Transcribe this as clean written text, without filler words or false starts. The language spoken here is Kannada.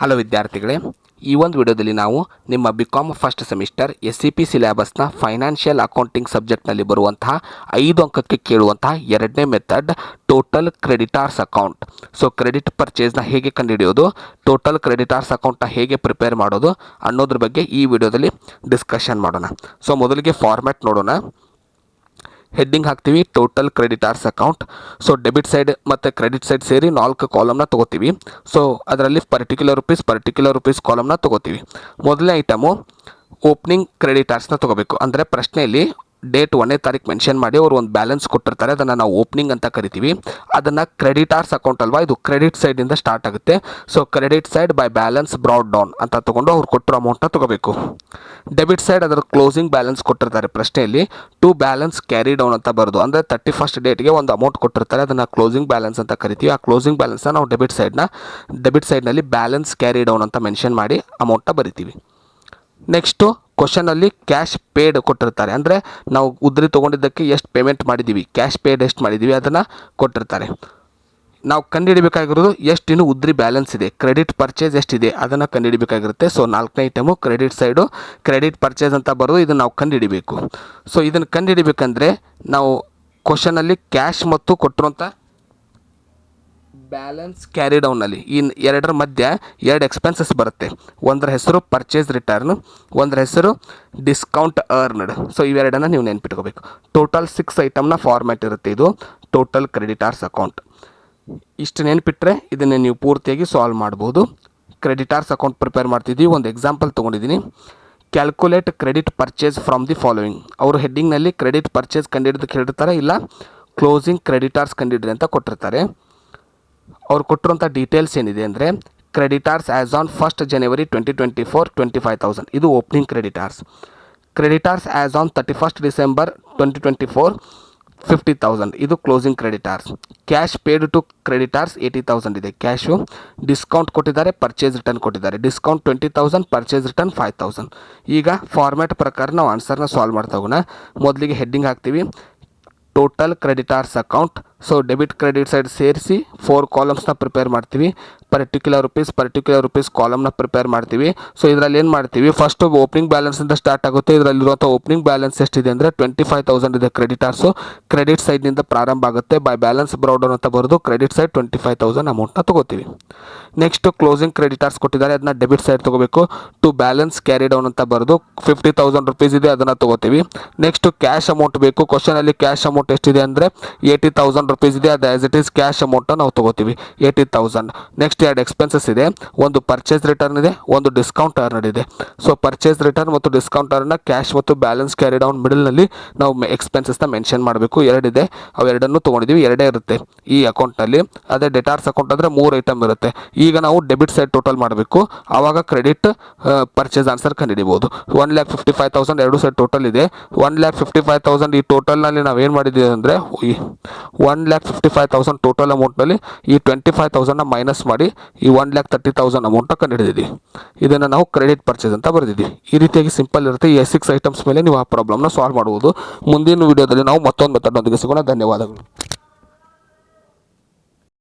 ಹಲೋ ವಿದ್ಯಾರ್ಥಿಗಳೇ, ಈ ಒಂದು ವಿಡಿಯೋದಲ್ಲಿ ನಾವು ನಿಮ್ಮ ಬಿಕಾಮ್ ಫಸ್ಟ್ ಸೆಮಿಸ್ಟರ್ SCP ಸಿಲೆಬಸ್ನ ಫೈನಾನ್ಷಿಯಲ್ ಅಕೌಂಟಿಂಗ್ ಸಬ್ಜೆಕ್ಟ್ನಲ್ಲಿ ಬರುವಂತಹ 5 ಅಂಕಕ್ಕೆ ಕೇಳುವಂತಹ ಎರಡನೇ method total creditors account. So credit ಪರ್ಚೇಸ್ನ ಹೇಗೆ ಕಂಡುಹಿಡಿಯೋದು, ಟೋಟಲ್ ಕ್ರೆಡಿಟಾರ್ಸ್ ಅಕೌಂಟ್ನ ಹೇಗೆ ಪ್ರಿಪೇರ್ ಮಾಡೋದು ಅನ್ನೋದ್ರ ಬಗ್ಗೆ ಈ ವಿಡಿಯೋದಲ್ಲಿ ಡಿಸ್ಕಷನ್ ಮಾಡೋಣ. ಸೊ ಮೊದಲಿಗೆ ಫಾರ್ಮ್ಯಾಟ್ ನೋಡೋಣ. ಹೆಡ್ಡಿಂಗ್ ಹಾಕ್ತೀವಿ total creditors account. So debit side ಮತ್ತು ಕ್ರೆಡಿಟ್ ಸೈಡ್ ಸೇರಿ 4 ಕಾಲಮ್ನ ತೊಗೋತೀವಿ. ಸೊ ಅದರಲ್ಲಿ ಪರ್ಟಿಕ್ಯುಲರ್ ರುಪೀಸ್ ಕಾಲಮ್ನ ತೊಗೋತೀವಿ. ಮೊದಲನೇ ಐಟಮು ಓಪನಿಂಗ್ ಕ್ರೆಡಿಟಾರ್ಸ್ನ ತೊಗೋಬೇಕು. ಅಂದರೆ ಪ್ರಶ್ನೆಯಲ್ಲಿ ಡೇಟ್ 1ನೇ ತಾರೀಕು ಮೆನ್ಷನ್ ಮಾಡಿ ಅವರು ಒಂದು ಬ್ಯಾಲೆನ್ಸ್ ಕೊಟ್ಟಿರ್ತಾರೆ, ಅದನ್ನು ನಾವು ಓಪನಿಂಗ್ ಅಂತ ಕರಿತೀವಿ. ಅದನ್ನು ಕ್ರೆಡಿಟಾರ್ಸ್ ಅಕೌಂಟ್ ಅಲ್ವಾ, ಇದು ಕ್ರೆಡಿಟ್ ಸೈಡಿಂದ ಸ್ಟಾರ್ಟ್ ಆಗುತ್ತೆ. So credit side by balance brought down ಅಂತ ತೊಗೊಂಡು ಅವ್ರು ಕೊಟ್ಟಿರೋ ಅಮೌಂಟ್ನ ತೊಗೋಬೇಕು. ಡೆಬಿಟ್ ಸೈಡ್ ಅದರ ಕ್ಲೋಸಿಂಗ್ ಬ್ಯಾಲೆನ್ಸ್ ಕೊಟ್ಟಿರ್ತಾರೆ ಪ್ರಶ್ನೆಯಲ್ಲಿ, ಟು ಬ್ಯಾಲೆನ್ಸ್ ಕ್ಯಾರಿ ಡೌನ್ ಅಂತ ಬರೋದು. ಅಂದರೆ 31st ಡೇಟ್ಗೆ ಒಂದು ಅಮೌಂಟ್ ಕೊಟ್ಟಿರ್ತಾರೆ, ಅದನ್ನು ಕ್ಲೋಸಿಂಗ್ ಬ್ಯಾಲೆನ್ಸ್ ಅಂತ ಕರಿತೀವಿ. ಆ ಕ್ಲೋಸಿಂಗ್ ಬ್ಯಾಲೆನ್ಸ್ನ ನಾವು ಡೆಬಿಟ್ ಸೈಡ್ನಲ್ಲಿ ಬ್ಯಾಲೆನ್ಸ್ ಕ್ಯಾರಿ ಡೌನ್ ಅಂತ ಮೆನ್ಷನ್ ಮಾಡಿ ಅಮೌಂಟ್ನ ಬರಿತೀವಿ. ನೆಕ್ಸ್ಟು ಕ್ವಶನಲ್ಲಿ ಕ್ಯಾಶ್ ಪೇಡ್ ಕೊಟ್ಟಿರ್ತಾರೆ, ಅಂದರೆ ನಾವು ಉದ್ರಿ ತೊಗೊಂಡಿದ್ದಕ್ಕೆ ಎಷ್ಟು ಪೇಮೆಂಟ್ ಮಾಡಿದ್ದೀವಿ, ಕ್ಯಾಶ್ ಪೇಡ್ ಎಷ್ಟು ಮಾಡಿದ್ದೀವಿ ಅದನ್ನು ಕೊಟ್ಟಿರ್ತಾರೆ. ನಾವು ಕಂಡುಹಿಡಬೇಕಾಗಿರೋದು ಎಷ್ಟು ಇನ್ನೂ ಉದ್ರಿ ಬ್ಯಾಲೆನ್ಸ್ ಇದೆ, ಕ್ರೆಡಿಟ್ ಪರ್ಚೇಸ್ ಎಷ್ಟಿದೆ ಅದನ್ನು ಕಂಡುಹಿಡಬೇಕಾಗಿರುತ್ತೆ. ಸೊ 4ನೇ item credit side credit purchase ಅಂತ ಬರೋದು, ಇದನ್ನು ನಾವು ಕಂಡುಹಿಡಿಬೇಕು. ಸೊ ಇದನ್ನು ಕಂಡುಹಿಡಬೇಕಂದ್ರೆ ನಾವು ಕ್ವಶನಲ್ಲಿ ಕ್ಯಾಶ್ ಮತ್ತು ಕೊಟ್ಟಿರುವಂಥ ಬ್ಯಾಲೆನ್ಸ್ ಕ್ಯಾರಿ ಡೌನಲ್ಲಿ ಈ ಎರಡರ ಮಧ್ಯೆ 2 ಎಕ್ಸ್ಪೆನ್ಸಸ್ ಬರುತ್ತೆ. ಒಂದರ ಹೆಸರು ಪರ್ಚೇಸ್ ರಿಟರ್ನ್, ಒಂದರ ಹೆಸರು ಡಿಸ್ಕೌಂಟ್ ಅರ್ನ್ಡ್. ಸೊ ಇವೆರಡನ್ನು ನೀವು ನೆನ್ಪಿಟ್ಕೋಬೇಕು. ಟೋಟಲ್ 6 ಐಟಮ್ನ ಫಾರ್ಮ್ಯಾಟ್ ಇರುತ್ತೆ ಇದು ಟೋಟಲ್ ಕ್ರೆಡಿಟಾರ್ಸ್ ಅಕೌಂಟ್. ಇಷ್ಟು ನೆನ್ಪಿಟ್ರೆ ಇದನ್ನು ನೀವು ಪೂರ್ತಿಯಾಗಿ ಸಾಲ್ವ್ ಮಾಡ್ಬೋದು. ಕ್ರೆಡಿಟಾರ್ಸ್ ಅಕೌಂಟ್ ಪ್ರಿಪೇರ್ ಮಾಡ್ತಿದ್ದೀವಿ. ಒಂದು ಎಕ್ಸಾಂಪಲ್ ತೊಗೊಂಡಿದ್ದೀನಿ. Calculate credit purchase from the following. ಅವರು ಹೆಡ್ಡಿಂಗ್ನಲ್ಲಿ ಕ್ರೆಡಿಟ್ ಪರ್ಚೇಸ್ ಕಂಡುಹಿಡಿದು ಹೇಳಿರ್ತಾರೆ, ಇಲ್ಲ ಕ್ಲೋಸಿಂಗ್ ಕ್ರೆಡಿಟಾರ್ಸ್ ಕಂಡುಹಿಡಿದ್ರೆ ಅಂತ ಕೊಟ್ಟಿರ್ತಾರೆ. ಅವ್ರು ಕೊಟ್ಟಿರುವಂಥ ಡೀಟೇಲ್ಸ್ ಏನಿದೆ ಅಂದರೆ creditors as on 1st January 2024 25,000 ಇದು opening creditors. Creditors as on 31st December 2024 50,000 ಇದು closing creditors. Cash paid to creditors 80,000 ಇದೆ ಕ್ಯಾಶು. ಡಿಸ್ಕೌಂಟ್ ಕೊಟ್ಟಿದ್ದಾರೆ, ಪರ್ಚೇಸ್ ರಿಟರ್ನ್ ಕೊಟ್ಟಿದ್ದಾರೆ. Discount 20,000, purchase return 5,000. ಈಗ ಫಾರ್ಮ್ಯಾಟ್ ಪ್ರಕಾರ ನಾವು ಆನ್ಸರ್ನ ಸಾಲ್ವ್ ಮಾಡ್ತಾ ಹೋಗೋಣ. ಮೊದಲಿಗೆ ಹೆಡ್ಡಿಂಗ್ ಹಾಕ್ತೀವಿ total creditors account. So debit credit side ಸೇರಿಸಿ 4 ಕಾಲಮ್ಸ್ನ ಪ್ರಿಪೇರ್ ಮಾಡ್ತೀವಿ. ಪರ್ಟಿಕ್ಯುಲರ್ ರುಪೀಸ್ ಕಾಲಮ್ನ ಪ್ರಿಪೇರ್ ಮಾಡ್ತೀವಿ. ಸೊ ಇದರಲ್ಲಿ ಏನು ಮಾಡ್ತೀವಿ, ಫಸ್ಟು ಓಪನಿಂಗ್ ಬ್ಯಾಲೆನ್ಸಿಂದ ಸ್ಟಾರ್ಟ್ ಆಗುತ್ತೆ. ಇದರಲ್ಲಿರುವಂಥ ಓಪನಿಂಗ್ ಬ್ಯಾಲೆನ್ಸ್ ಎಷ್ಟಿದೆ ಅಂದರೆ 25,000 ಇದೆ ಕ್ರೆಡಿಟಾರ್ಸು. ಕ್ರೆಡಿಟ್ ಸೈಡ್ನಿಂದ ಪ್ರಾರಂಭ ಆಗುತ್ತೆ, ಬೈ ಬ್ಯಾಲೆನ್ಸ್ ಬ್ರೌಡೌನ್ ಅಂತ ಬರೋದು. ಕ್ರೆಡಿಟ್ ಸೈಡ್ 25,000 ಅಮೌಂಟ್ನ ತೊಗೋತೀವಿ. ನೆಕ್ಸ್ಟು ಕ್ಲೋಸಿಂಗ್ ಕ್ರೆಡಿಟಾರ್ಸ್ ಕೊಟ್ಟಿದ್ದಾರೆ, ಅದನ್ನ ಡೆಬಿಟ್ ಸೈಡ್ ತೊಗೋಬೇಕು. ಟು ಬ್ಯಾಲೆನ್ಸ್ ಕ್ಯಾರಿ ಡೌನ್ ಅಂತ ಬರೋದು. 50,000 ರುಪೀಸ್ ಇದೆ, ಅದನ್ನು ತೊಗೋತೀವಿ. ನೆಕ್ಸ್ಟು ಕ್ಯಾಶ್ ಅಮೌಂಟ್ ಬೇಕು. ಕ್ವಶನಲ್ಲಿ ಕ್ಯಾಶ್ ಅಮೌಂಟ್ ಎಷ್ಟಿದೆ ಅಂದರೆ 80,000 ರುಪೀಸ್ ಇದೆ, ಅದು ಆ್ಯಸ್ ಇಟ್ ಈಸ್ ಕ್ಯಾಶ್ ಅಮೌಂಟನ್ನು ನಾವು ತೊಗೋತೀವಿ 80,000. ನೆಕ್ಸ್ಟ್ 2 ಎಕ್ಸ್ಪೆನ್ಸಸ್ ಇದೆ, ಒಂದು ಪರ್ಚೇಸ್ ರಿಟರ್ನ್ ಇದೆ, ಒಂದು ಡಿಸ್ಕೌಂಟ್ ಅರ್ನ್ಡ್ ಇದೆ. ಸೊ ಪರ್ಚೇಸ್ ರಿಟರ್ನ್ ಮತ್ತು ಡಿಸ್ಕೌಂಟ್ ಅರ್ನ್ನ ಕ್ಯಾಶ್ ಮತ್ತು ಬ್ಯಾಲೆನ್ಸ್ ಕ್ಯಾರಿ ಡೌನ್ ಮಿಡಲ್ನಲ್ಲಿ ನಾವು ಎಕ್ಸ್ಪೆನ್ಸಸ್ನ ಮೆನ್ಷನ್ ಮಾಡಬೇಕು. 2 ಇದೆ, ಅವೆರಡನ್ನು ತೊಗೊಂಡಿದ್ದೀವಿ, 2 ಇರುತ್ತೆ ಈ ಅಕೌಂಟ್ನಲ್ಲಿ. ಅದೇ ಡೆಟಾರ್ಸ್ ಅಕೌಂಟ್ ಅಂದರೆ 3 ಐಟಮ್ ಇರುತ್ತೆ. ಈಗ ನಾವು ಡೆಬಿಟ್ ಸೈಡ್ ಟೋಟಲ್ ಮಾಡಬೇಕು, ಆವಾಗ ಕ್ರೆಡಿಟ್ ಪರ್ಚೇಸ್ ಆನ್ಸರ್ ಕಂಡುಹಿಡಿಬೋದು. 1,55,000 2 ಸೈಡ್ ಟೋಟಲ್ ಇದೆ. 1,55,000 ಈ ಟೋಟಲ್ನಲ್ಲಿ ನಾವೇನು ಮಾಡಿದ್ದೀವಿ ಅಂದರೆ 1,55,000 ಟೋಟಲ್ ಅಮೌಂಟ್ನಲ್ಲಿ ಈ 25,000ನ ಮೈನಸ್ ಮಾಡಿ ಈ 1,30,000 ಅಮೌಂಟ್ನ ಕಂಡುಹಿಡಿದಿದ್ದೀವಿ. ಇದನ್ನು ನಾವು ಕ್ರೆಡಿಟ್ ಪರ್ಚೇಸ್ ಅಂತ ಬರೆದಿದ್ದೀವಿ. ಈ ರೀತಿಯಾಗಿ ಸಿಂಪಲ್ ಇರುತ್ತೆ. ಈ 6 ಐಟಮ್ಸ್ ಮೇಲೆ ನೀವು ಆ ಪ್ರಾಬ್ಲಮ್ನ ಸಾಲ್ವ್ ಮಾಡ್ಬೋದು. ಮುಂದಿನ ವಿಡಿಯೋದಲ್ಲಿ ನಾವು ಮತ್ತೊಂದು ಮೆಥಡ್ನೊಂದಿಗೆ ಸಿಗೋಣ. ಧನ್ಯವಾದಗಳು.